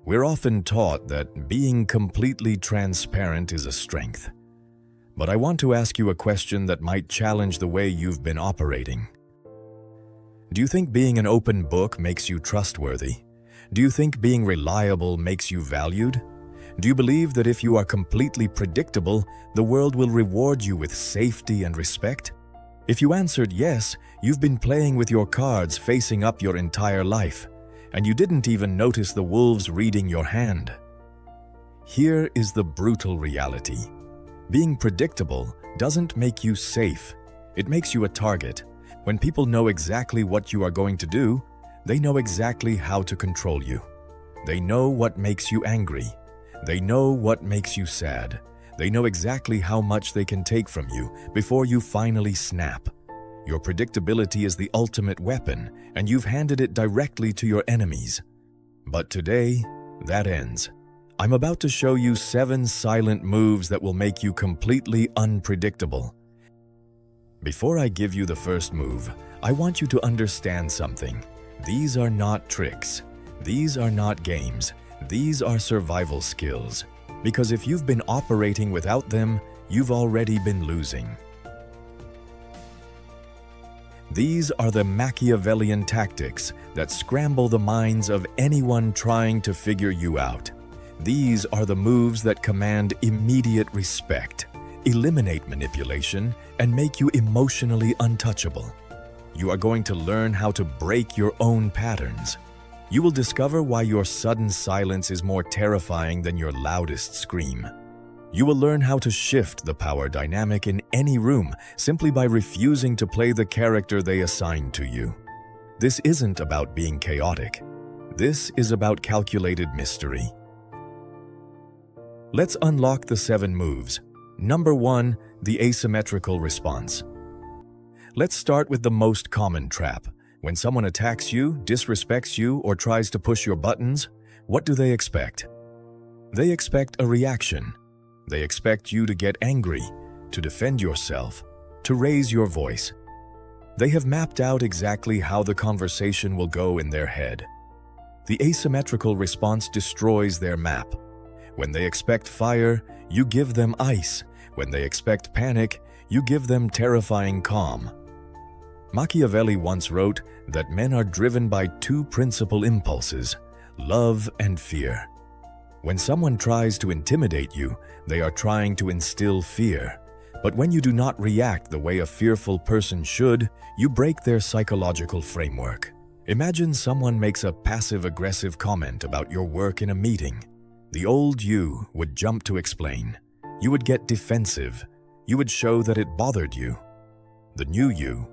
We're often taught that being completely transparent is a strength. But I want to ask you a question that might challenge the way you've been operating. Do you think being an open book makes you trustworthy? Do you think being reliable makes you valued? Do you believe that if you are completely predictable, the world will reward you with safety and respect? If you answered yes, you've been playing with your cards facing up your entire life, and you didn't even notice the wolves reading your hand. Here is the brutal reality. Being predictable doesn't make you safe. It makes you a target. When people know exactly what you are going to do, they know exactly how to control you. They know what makes you angry. They know what makes you sad. They know exactly how much they can take from you before you finally snap. Your predictability is the ultimate weapon, and you've handed it directly to your enemies. But today, that ends. I'm about to show you 7 silent moves that will make you completely unpredictable. Before I give you the first move, I want you to understand something. These are not tricks. These are not games. These are survival skills. Because if you've been operating without them, you've already been losing. These are the Machiavellian tactics that scramble the minds of anyone trying to figure you out. These are the moves that command immediate respect, eliminate manipulation, and make you emotionally untouchable. You are going to learn how to break your own patterns. You will discover why your sudden silence is more terrifying than your loudest scream. You will learn how to shift the power dynamic in any room simply by refusing to play the character they assign to you. This isn't about being chaotic. This is about calculated mystery. Let's unlock the 7 moves. Number 1, the asymmetrical response. Let's start with the most common trap. When someone attacks you, disrespects you, or tries to push your buttons, what do they expect? They expect a reaction. They expect you to get angry, to defend yourself, to raise your voice. They have mapped out exactly how the conversation will go in their head. The asymmetrical response destroys their map. When they expect fire, you give them ice. When they expect panic, you give them terrifying calm. Machiavelli once wrote that men are driven by 2 principal impulses, love and fear. When someone tries to intimidate you, they are trying to instill fear. But when you do not react the way a fearful person should, you break their psychological framework. Imagine someone makes a passive-aggressive comment about your work in a meeting. The old you would jump to explain. You would get defensive. You would show that it bothered you. The new you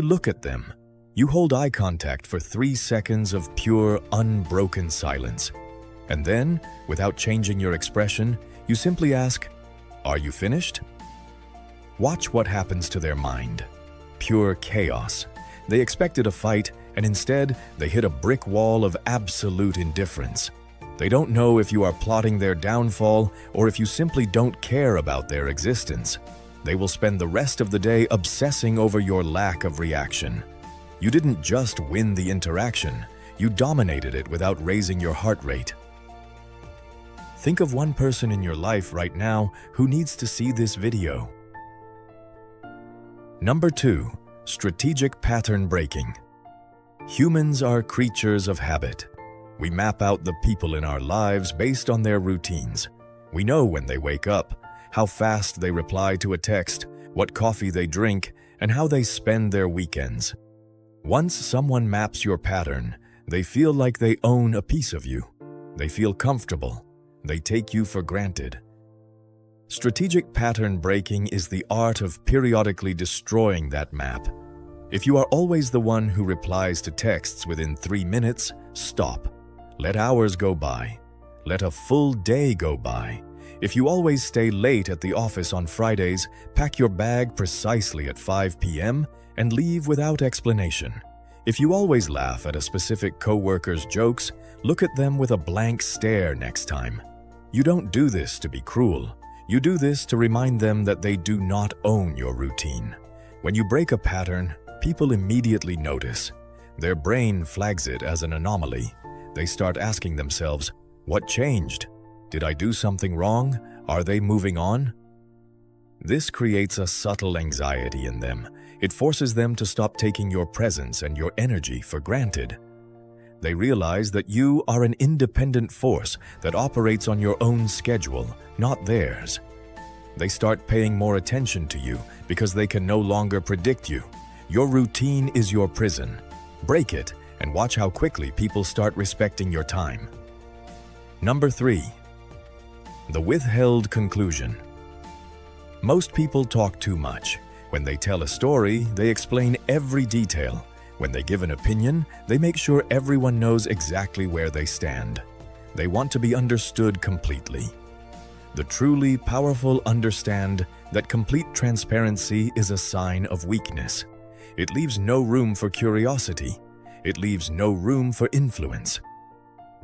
look at them. You hold eye contact for 3 seconds of pure, unbroken silence. And then, without changing your expression, you simply ask, "Are you finished?" Watch what happens to their mind. Pure chaos. They expected a fight, and instead, they hit a brick wall of absolute indifference. They don't know if you are plotting their downfall or if you simply don't care about their existence. They will spend the rest of the day obsessing over your lack of reaction. You didn't just win the interaction, you dominated it without raising your heart rate. Think of one person in your life right now who needs to see this video. Number 2, strategic pattern breaking. Humans are creatures of habit. We map out the people in our lives based on their routines. We know when they wake up, how fast they reply to a text, what coffee they drink, and how they spend their weekends. Once someone maps your pattern, they feel like they own a piece of you. They feel comfortable. They take you for granted. Strategic pattern breaking is the art of periodically destroying that map. If you are always the one who replies to texts within 3 minutes, stop. Let hours go by. Let a full day go by. If you always stay late at the office on Fridays, pack your bag precisely at 5 p.m. and leave without explanation. If you always laugh at a specific coworker's jokes, look at them with a blank stare next time. You don't do this to be cruel. You do this to remind them that they do not own your routine. When you break a pattern, people immediately notice. Their brain flags it as an anomaly. They start asking themselves, What changed? Did I do something wrong? Are they moving on? This creates a subtle anxiety in them. It forces them to stop taking your presence and your energy for granted. They realize that you are an independent force that operates on your own schedule, not theirs. They start paying more attention to you because they can no longer predict you. Your routine is your prison. Break it and watch how quickly people start respecting your time. Number 3. The withheld conclusion. Most people talk too much. When they tell a story, they explain every detail. When they give an opinion, they make sure everyone knows exactly where they stand. They want to be understood completely. The truly powerful understand that complete transparency is a sign of weakness. It leaves no room for curiosity. It leaves no room for influence.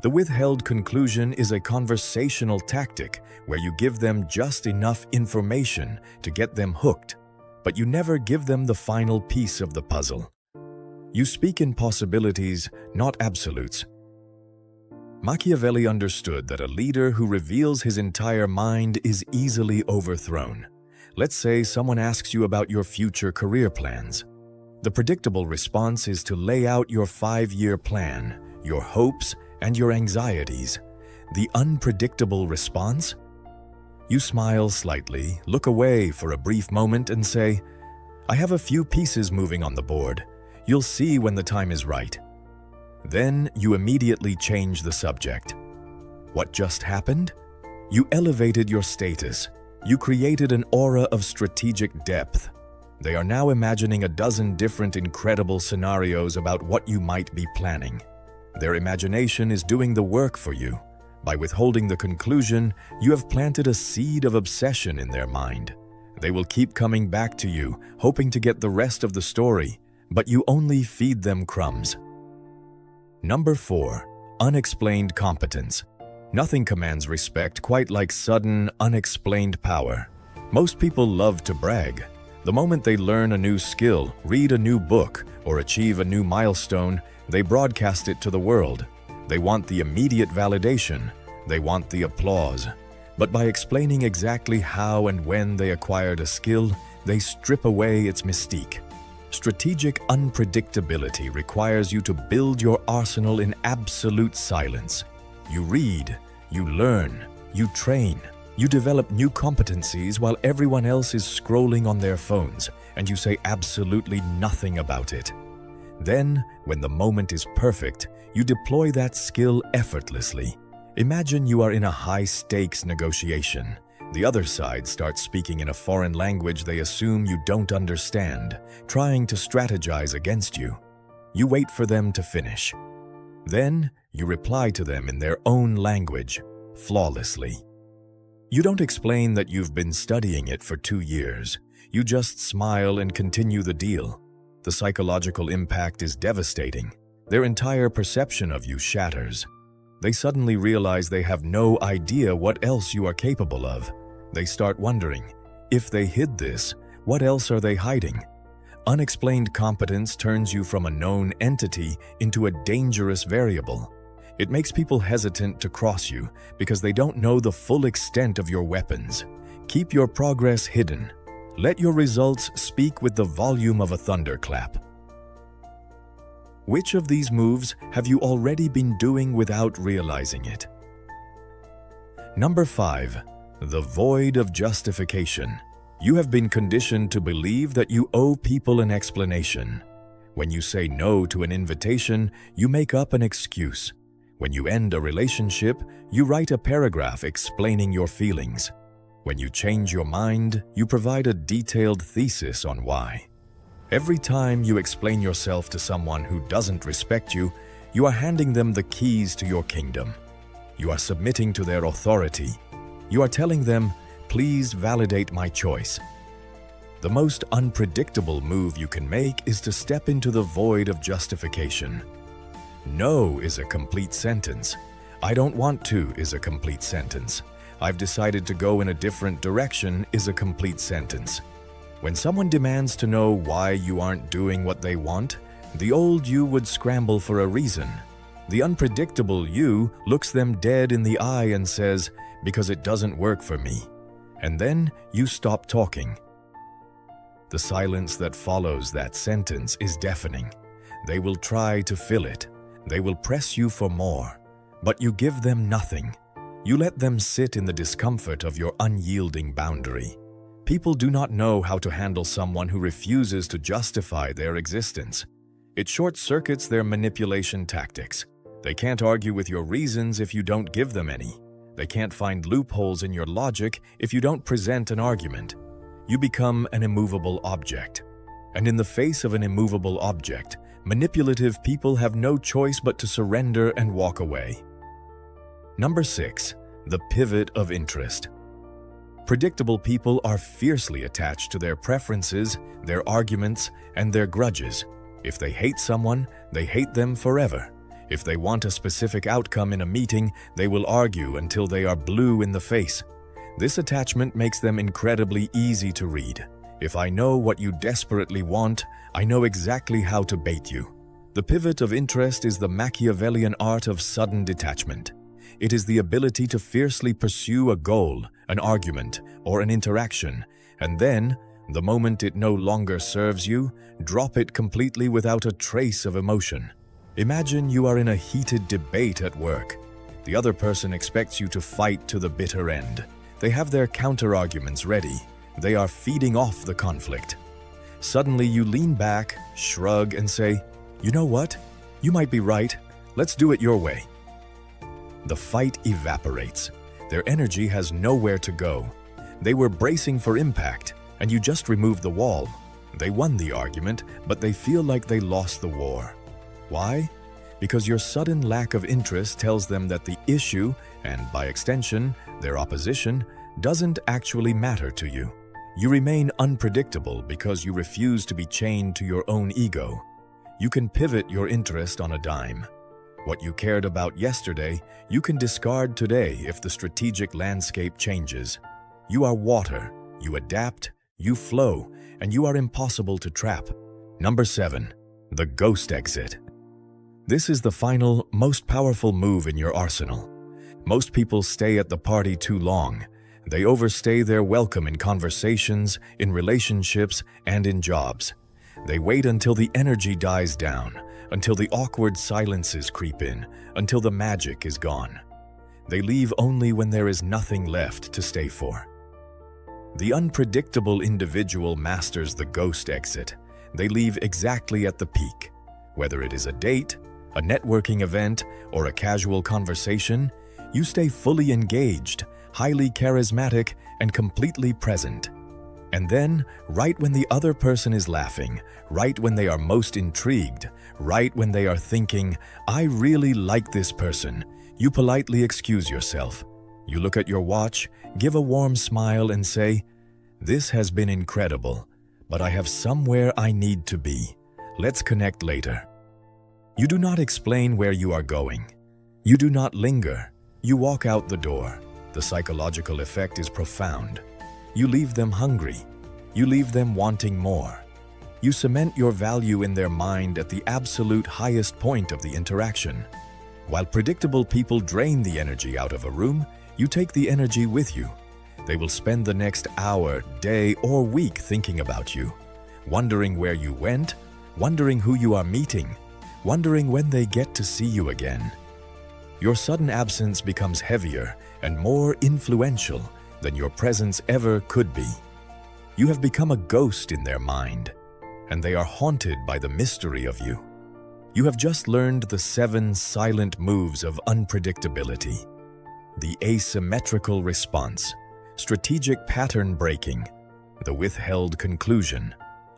The withheld conclusion is a conversational tactic where you give them just enough information to get them hooked, but you never give them the final piece of the puzzle. You speak in possibilities, not absolutes. Machiavelli understood that a leader who reveals his entire mind is easily overthrown. Let's say someone asks you about your future career plans. The predictable response is to lay out your 5-year plan, your hopes, and your anxieties. The unpredictable response? You smile slightly, look away for a brief moment and say, "I have a few pieces moving on the board. You'll see when the time is right." Then you immediately change the subject. What just happened? You elevated your status. You created an aura of strategic depth. They are now imagining a dozen different incredible scenarios about what you might be planning. Their imagination is doing the work for you. By withholding the conclusion, you have planted a seed of obsession in their mind. They will keep coming back to you, hoping to get the rest of the story, but you only feed them crumbs. Number 4. Unexplained competence. Nothing commands respect quite like sudden, unexplained power. Most people love to brag. The moment they learn a new skill, read a new book, or achieve a new milestone, they broadcast it to the world. They want the immediate validation. They want the applause. But by explaining exactly how and when they acquired a skill, they strip away its mystique. Strategic unpredictability requires you to build your arsenal in absolute silence. You read, you learn, you train, you develop new competencies while everyone else is scrolling on their phones, and you say absolutely nothing about it. Then, when the moment is perfect, you deploy that skill effortlessly. Imagine you are in a high-stakes negotiation. The other side starts speaking in a foreign language they assume you don't understand, trying to strategize against you. You wait for them to finish. Then, you reply to them in their own language, flawlessly. You don't explain that you've been studying it for 2 years. You just smile and continue the deal. The psychological impact is devastating. Their entire perception of you shatters. They suddenly realize they have no idea what else you are capable of. They start wondering, if they hid this, what else are they hiding? Unexplained competence turns you from a known entity into a dangerous variable. It makes people hesitant to cross you because they don't know the full extent of your weapons. Keep your progress hidden. Let your results speak with the volume of a thunderclap. Which of these moves have you already been doing without realizing it? Number 5. The void of justification. You have been conditioned to believe that you owe people an explanation. When you say no to an invitation, you make up an excuse. When you end a relationship, you write a paragraph explaining your feelings. When you change your mind, you provide a detailed thesis on why. Every time you explain yourself to someone who doesn't respect you, you are handing them the keys to your kingdom. You are submitting to their authority. You are telling them, "Please validate my choice." The most unpredictable move you can make is to step into the void of justification. No is a complete sentence. I don't want to is a complete sentence. I've decided to go in a different direction is a complete sentence. When someone demands to know why you aren't doing what they want, the old you would scramble for a reason. The unpredictable you looks them dead in the eye and says, "Because it doesn't work for me." And then you stop talking. The silence that follows that sentence is deafening. They will try to fill it. They will press you for more. But you give them nothing. You let them sit in the discomfort of your unyielding boundary. People do not know how to handle someone who refuses to justify their existence. It short-circuits their manipulation tactics. They can't argue with your reasons if you don't give them any. They can't find loopholes in your logic if you don't present an argument. You become an immovable object. And in the face of an immovable object, manipulative people have no choice but to surrender and walk away. Number 6. The pivot of interest. Predictable people are fiercely attached to their preferences, their arguments, and their grudges. If they hate someone, they hate them forever. If they want a specific outcome in a meeting, they will argue until they are blue in the face. This attachment makes them incredibly easy to read. If I know what you desperately want, I know exactly how to bait you. The pivot of interest is the Machiavellian art of sudden detachment. It is the ability to fiercely pursue a goal, an argument, or an interaction, and then, the moment it no longer serves you, drop it completely without a trace of emotion. Imagine you are in a heated debate at work. The other person expects you to fight to the bitter end. They have their counter-arguments ready. They are feeding off the conflict. Suddenly you lean back, shrug, and say, "You know what? You might be right. Let's do it your way." The fight evaporates. Their energy has nowhere to go. They were bracing for impact, and you just removed the wall. They won the argument, but they feel like they lost the war. Why? Because your sudden lack of interest tells them that the issue, and by extension, their opposition, doesn't actually matter to you. You remain unpredictable because you refuse to be chained to your own ego. You can pivot your interest on a dime. What you cared about yesterday, you can discard today if the strategic landscape changes. You are water, you adapt, you flow, and you are impossible to trap. Number 7. The ghost exit. This is the final, most powerful move in your arsenal. Most people stay at the party too long. They overstay their welcome in conversations, in relationships, and in jobs. They wait until the energy dies down, until the awkward silences creep in, until the magic is gone. They leave only when there is nothing left to stay for. The unpredictable individual masters the ghost exit. They leave exactly at the peak. Whether it is a date, a networking event, or a casual conversation, you stay fully engaged, highly charismatic, and completely present. And then, right when the other person is laughing, right when they are most intrigued, right when they are thinking, "I really like this person," you politely excuse yourself. You look at your watch, give a warm smile, and say, "This has been incredible, but I have somewhere I need to be. Let's connect later." You do not explain where you are going. You do not linger. You walk out the door. The psychological effect is profound. You leave them hungry. You leave them wanting more. You cement your value in their mind at the absolute highest point of the interaction. While predictable people drain the energy out of a room, you take the energy with you. They will spend the next hour, day, or week thinking about you, wondering where you went, wondering who you are meeting, wondering when they get to see you again. Your sudden absence becomes heavier and more influential than your presence ever could be. You have become a ghost in their mind, and they are haunted by the mystery of you. You have just learned the 7 silent moves of unpredictability. The asymmetrical response, strategic pattern breaking, the withheld conclusion,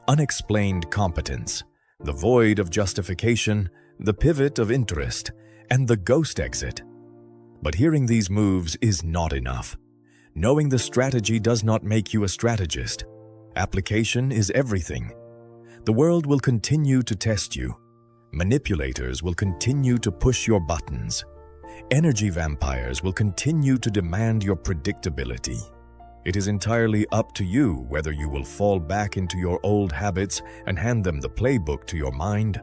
unexplained competence, the void of justification, the pivot of interest, and the ghost exit. But hearing these moves is not enough. Knowing the strategy does not make you a strategist. Application is everything. The world will continue to test you. Manipulators will continue to push your buttons. Energy vampires will continue to demand your predictability. It is entirely up to you whether you will fall back into your old habits and hand them the playbook to your mind,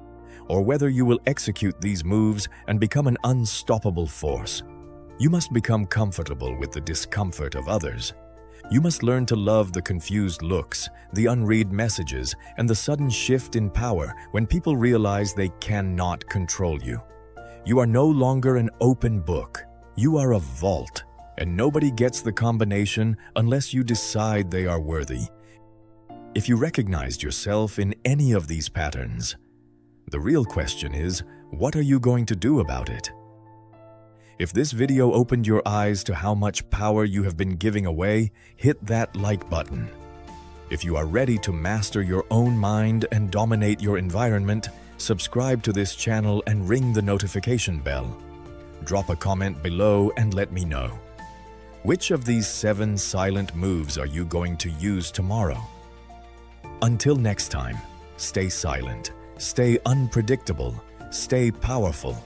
or whether you will execute these moves and become an unstoppable force. You must become comfortable with the discomfort of others. You must learn to love the confused looks, the unread messages, and the sudden shift in power when people realize they cannot control you. You are no longer an open book. You are a vault, and nobody gets the combination unless you decide they are worthy. If you recognized yourself in any of these patterns, the real question is, what are you going to do about it? If this video opened your eyes to how much power you have been giving away, hit that like button. If you are ready to master your own mind and dominate your environment, subscribe to this channel and ring the notification bell. Drop a comment below and let me know. Which of these 7 silent moves are you going to use tomorrow? Until next time, stay silent, stay unpredictable, stay powerful.